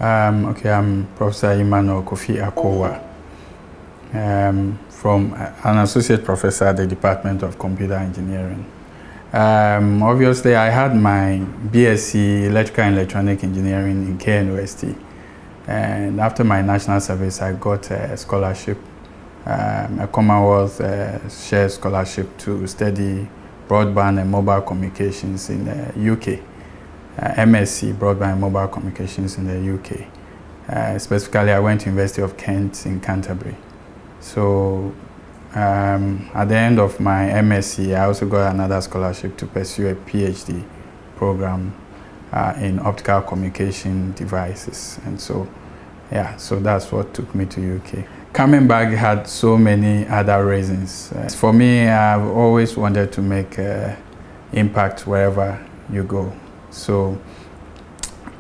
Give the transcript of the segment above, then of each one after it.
Okay, I'm Professor Emmanuel Kofi Akowuah, from an associate professor at the Department of Computer Engineering. Obviously, I had my BSc Electrical and Electronic Engineering in KNUST, and after my national service, I got a scholarship, a Commonwealth shared scholarship to study broadband and mobile communications in the UK. MSc Broadband and Mobile Communications in the UK. Specifically, I went to University of Kent in Canterbury. So at the end of my MSc, I also got another scholarship to pursue a PhD program in optical communication devices. And so, yeah, so that's what took me to UK. Coming back had so many other reasons. For me, I've always wanted to make impact wherever you go. So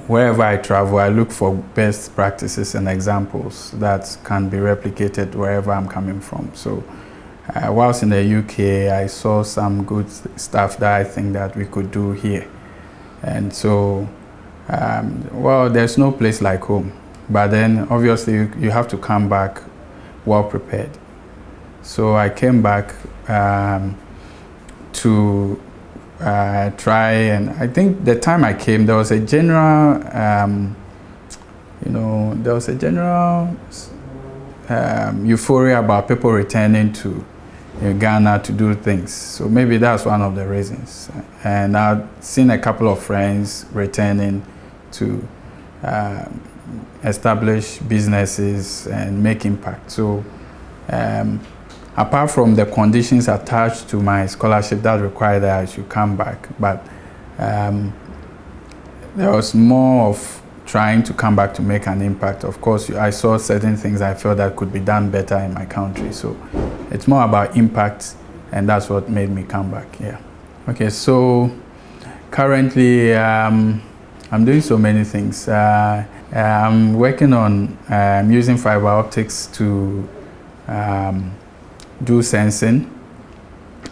wherever I travel, I look for best practices and examples that can be replicated wherever I'm coming from. So whilst in the UK, I saw some good stuff that I think that we could do here. And so, well, there's no place like home. But then obviously you have to come back well prepared. So I came back to try, and I think the time I came, there was a general, euphoria about people returning to Ghana to do things. So maybe that's one of the reasons. And I've seen a couple of friends returning to establish businesses and make impact. So apart from the conditions attached to my scholarship that required that I should come back, but there was more of trying to come back to make an impact. Of course, I saw certain things I felt that could be done better in my country. So it's more about impact, and that's what made me come back. Yeah. Okay, so currently I'm doing so many things. I'm working on using fiber optics to do sensing.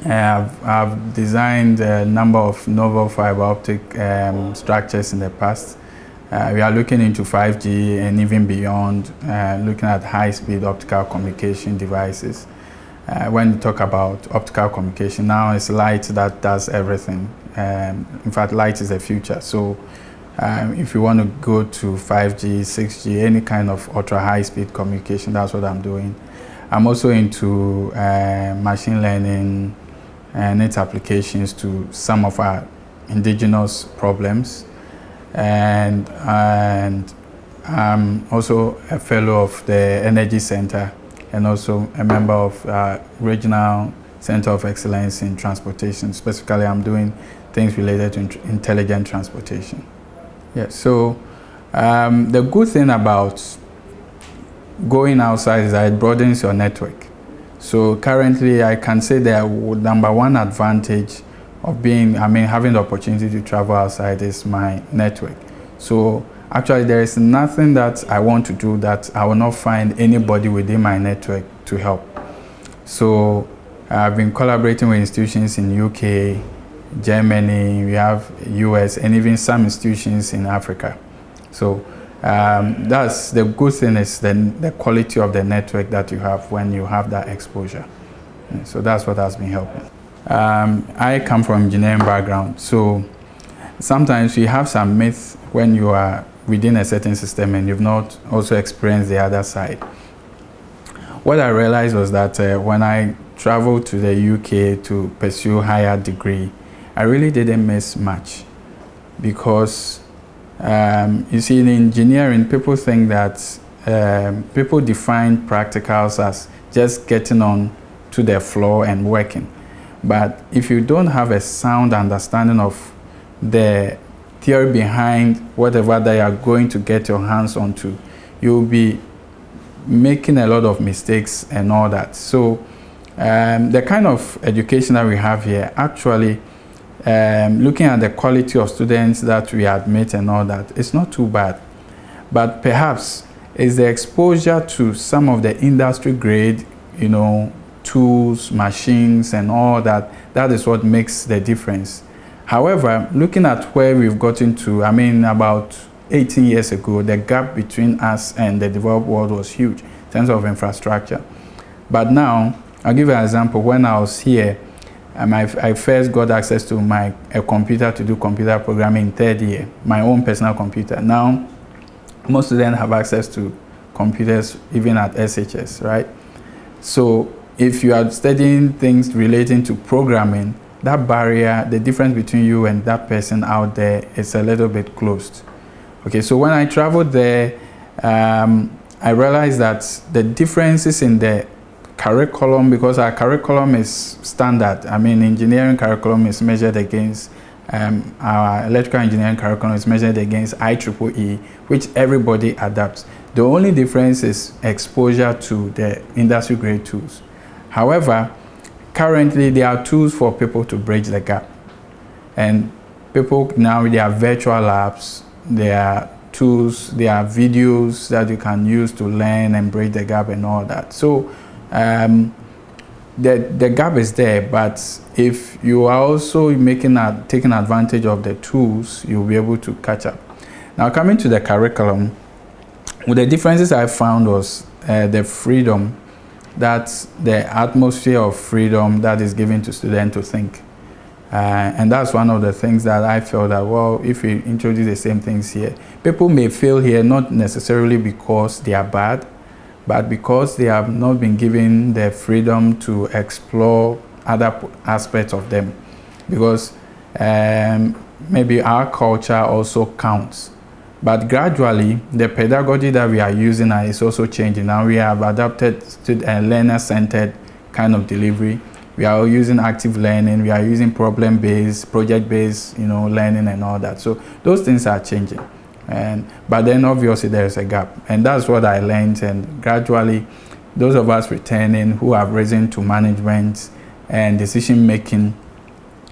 I've designed a number of novel fiber optic structures in the past. We are looking into 5G and even beyond, looking at high-speed optical communication devices. When we talk about optical communication, now it's light that does everything. In fact, light is the future. So if you want to go to 5G, 6G, any kind of ultra high-speed communication, that's what I'm doing. I'm also into machine learning and its applications to some of our indigenous problems. And I'm also a fellow of the Energy Center and also a member of Regional Center of Excellence in Transportation. Specifically, I'm doing things related to intelligent transportation. Yeah, so the good thing about going outside is that it broadens your network. So currently I can say the number one advantage of having the opportunity to travel outside is my network. So actually there is nothing that I want to do that I will not find anybody within my network to help. So I've been collaborating with institutions in UK, Germany, we have US, and even some institutions in Africa. So that's the good thing, is the quality of the network that you have when you have that exposure. So that's what has been helping. I come from engineering background, so sometimes you have some myths when you are within a certain system and you've not also experienced the other side. What I realized was that when I traveled to the UK to pursue higher degree, I really didn't miss much, because you see, in engineering, people think that people define practicals as just getting on to the floor and working. But if you don't have a sound understanding of the theory behind whatever that you are going to get your hands onto, you'll be making a lot of mistakes and all that. So the kind of education that we have here, actually, looking at the quality of students that we admit and all that, it's not too bad. But perhaps it's the exposure to some of the industry grade, tools, machines and all that, that is what makes the difference. However, looking at where we've gotten to, about 18 years ago, the gap between us and the developed world was huge in terms of infrastructure. But now, I'll give you an example. When I was here, I first got access to a computer to do computer programming in third year, my own personal computer. Now, most students have access to computers even at SHS, right? So if you are studying things relating to programming, that barrier, the difference between you and that person out there is a little bit closed. Okay, so when I traveled there, I realized that the differences in the curriculum, because our curriculum is standard. I mean, engineering curriculum is measured against, our electrical engineering curriculum is measured against IEEE, which everybody adapts. The only difference is exposure to the industry grade tools. However, currently there are tools for people to bridge the gap. And people now, there are virtual labs, there are tools, there are videos that you can use to learn and bridge the gap and all that. So the gap is there, but if you are also taking advantage of the tools, you'll be able to catch up. Now, coming to the curriculum, the differences I found was the freedom, that's the atmosphere of freedom that is given to students to think. And that's one of the things that I felt that, well, if we introduce the same things here, people may fail here not necessarily because they are bad, but because they have not been given the freedom to explore other aspects of them. Because maybe our culture also counts. But gradually, the pedagogy that we are using is also changing. Now we have adapted to a learner-centered kind of delivery. We are using active learning, we are using problem-based, project-based, learning and all that. So those things are changing. But then obviously there is a gap, and that's what I learned. And gradually, those of us returning who have risen to management and decision-making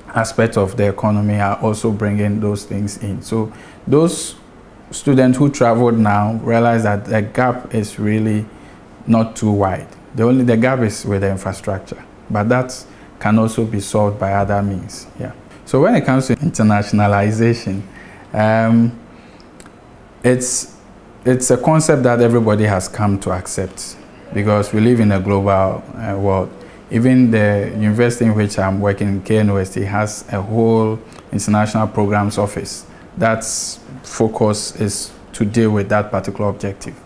aspects of the economy are also bringing those things in. So those students who traveled now realize that the gap is really not too wide. The gap is with the infrastructure, but that can also be solved by other means. Yeah. So when it comes to internationalization, it's a concept that everybody has come to accept because we live in a global world. Even the university in which I'm working, KNUST, has a whole international programs office that's focus is to deal with that particular objective.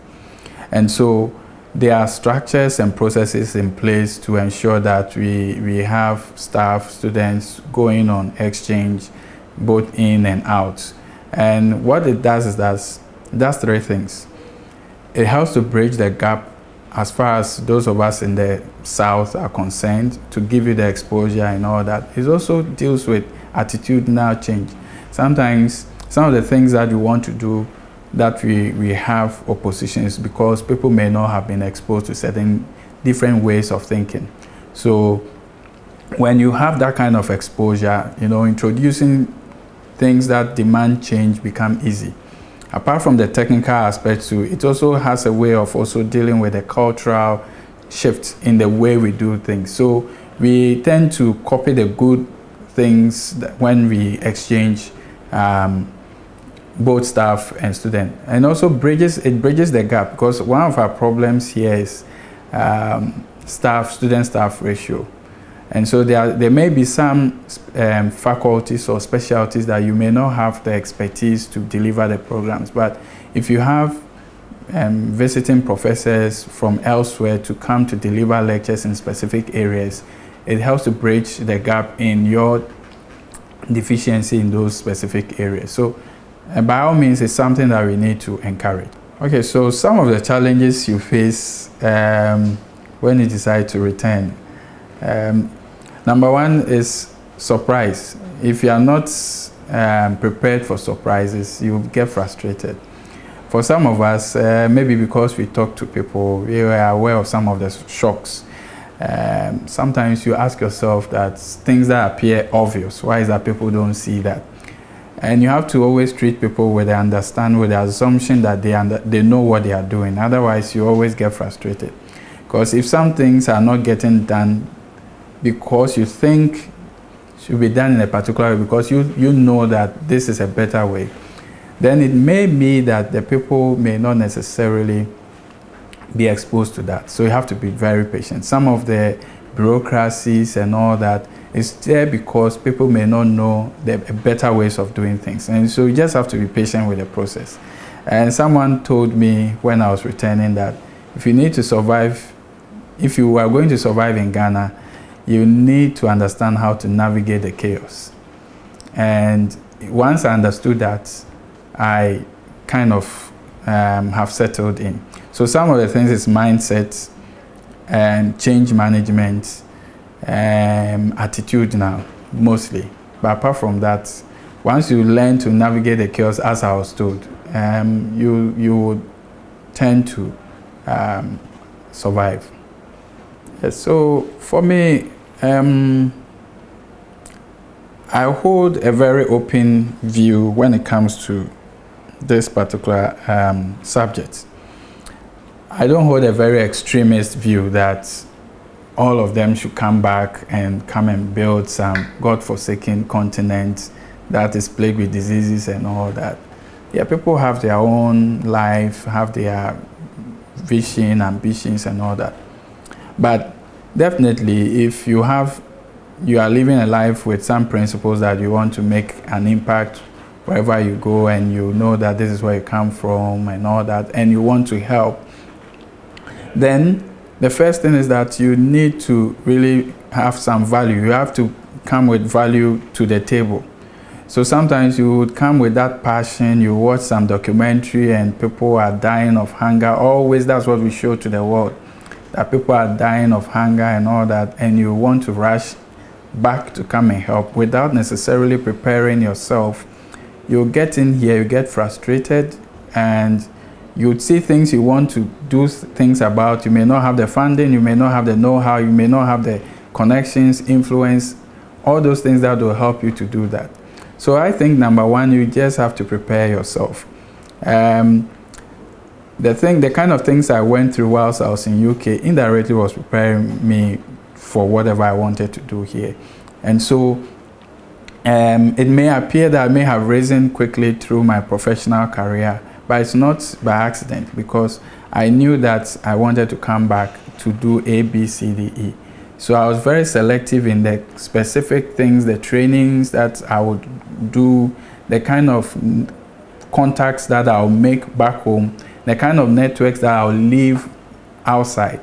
And so there are structures and processes in place to ensure that we have staff, students going on exchange both in and out. And what it does is that's three things. It helps to bridge the gap as far as those of us in the South are concerned, to give you the exposure and all that. It also deals with attitudinal change. Sometimes some of the things that we want to do that we have oppositions because people may not have been exposed to certain different ways of thinking. So when you have that kind of exposure, introducing things that demand change become easy. Apart from the technical aspect too, it also has a way of also dealing with the cultural shift in the way we do things. So we tend to copy the good things when we exchange both staff and student, and also bridges the gap, because one of our problems here is student-staff ratio. And so there may be some faculties or specialties that you may not have the expertise to deliver the programs. But if you have visiting professors from elsewhere to come to deliver lectures in specific areas, it helps to bridge the gap in your deficiency in those specific areas. So by all means, it's something that we need to encourage. Okay, so some of the challenges you face when you decide to return. Number one is surprise. If you are not prepared for surprises, you get frustrated. For some of us, maybe because we talk to people, we are aware of some of the shocks. Sometimes you ask yourself that things that appear obvious, why is that people don't see that? And you have to always treat people with the understanding, with the assumption that they know what they are doing. Otherwise, you always get frustrated. Because if some things are not getting done because you think should be done in a particular way, because you know that this is a better way, then it may be that the people may not necessarily be exposed to that. So you have to be very patient. Some of the bureaucracies and all that is there because people may not know the better ways of doing things. And so you just have to be patient with the process. And someone told me when I was returning that if you need to survive, if you are going to survive in Ghana, you need to understand how to navigate the chaos. And once I understood that, I kind of have settled in. So some of the things is mindset and change management, attitude now, mostly. But apart from that, once you learn to navigate the chaos, as I was told, you would tend to survive. So for me, I hold a very open view when it comes to this particular subject. I don't hold a very extremist view that all of them should come back and come and build some God-forsaken continent that is plagued with diseases and all that. Yeah, people have their own life, have their vision, ambitions and all that. But definitely, if you are living a life with some principles that you want to make an impact wherever you go, and you know that this is where you come from and all that, and you want to help, then the first thing is that you need to really have some value. You have to come with value to the table. So sometimes you would come with that passion, you watch some documentary and people are dying of hunger. Always that's what we show to the world, that people are dying of hunger and all that, and you want to rush back to come and help without necessarily preparing yourself. You get in here, you get frustrated, and you see things you want to do things about. You may not have the funding, you may not have the know-how, you may not have the connections, influence, all those things that will help you to do that. So I think number one, you just have to prepare yourself. The kind of things I went through whilst I was in UK indirectly was preparing me for whatever I wanted to do here. And so it may appear that I may have risen quickly through my professional career, but it's not by accident, because I knew that I wanted to come back to do A, B, C, D, E. So I was very selective in the specific things, the trainings that I would do, the kind of contacts that I'll make back home, the kind of networks that I'll leave outside.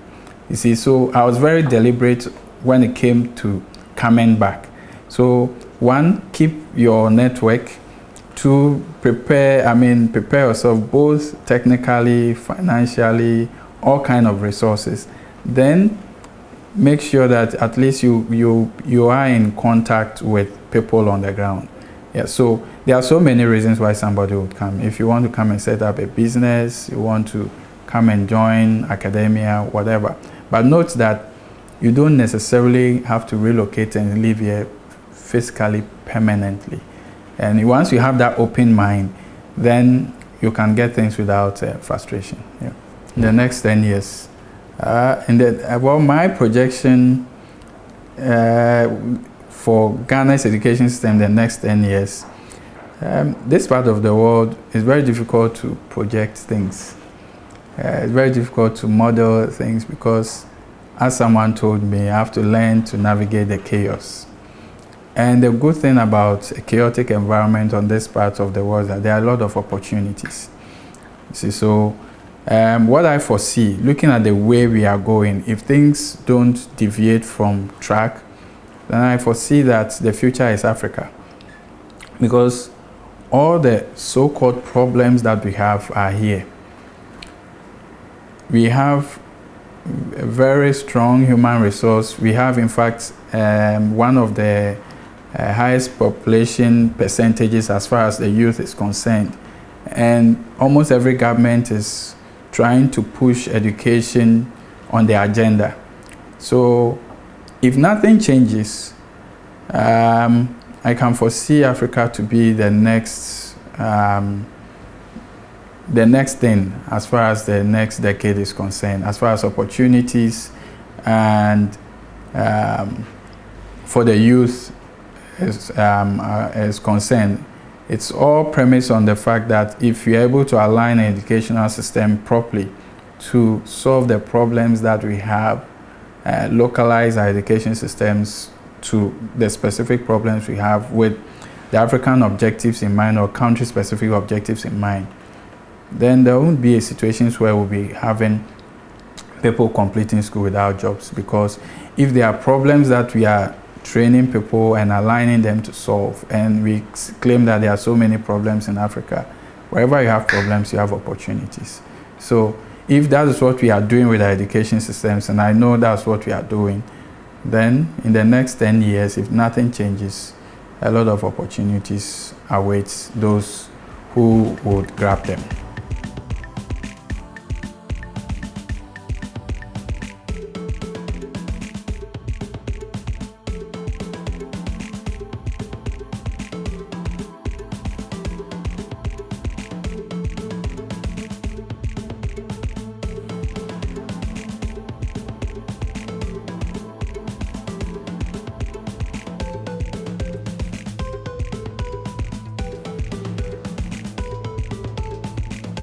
You see, so I was very deliberate when it came to coming back. So one, keep your network. Two, prepare yourself both technically, financially, all kind of resources. Then make sure that at least you are in contact with people on the ground. Yeah, so there are so many reasons why somebody would come. If you want to come and set up a business, you want to come and join academia, whatever. But note that you don't necessarily have to relocate and live here physically permanently. And once you have that open mind, then you can get things without frustration. Yeah. In the next 10 years. My projection for Ghana's education system the next 10 years, this part of the world is very difficult to project things. It's very difficult to model things because, as someone told me, I have to learn to navigate the chaos. And the good thing about a chaotic environment on this part of the world is that there are a lot of opportunities. You see, so what I foresee, looking at the way we are going, if things don't deviate from track, then I foresee that the future is Africa. Because all the so-called problems that we have are here. We have a very strong human resource. We have, in fact, one of the highest population percentages as far as the youth is concerned. And almost every government is trying to push education on the agenda. So if nothing changes, I can foresee Africa to be the next thing as far as the next decade is concerned, as far as opportunities and for the youth is concerned. It's all premised on the fact that if you're able to align an educational system properly to solve the problems that we have, localize our education systems to the specific problems we have with the African objectives in mind or country-specific objectives in mind, then there won't be situations where we'll be having people completing school without jobs. Because if there are problems that we are training people and aligning them to solve, and we claim that there are so many problems in Africa, wherever you have problems, you have opportunities. So if that is what we are doing with our education systems, and I know that's what we are doing, then in the next 10 years, if nothing changes, a lot of opportunities await those who would grab them.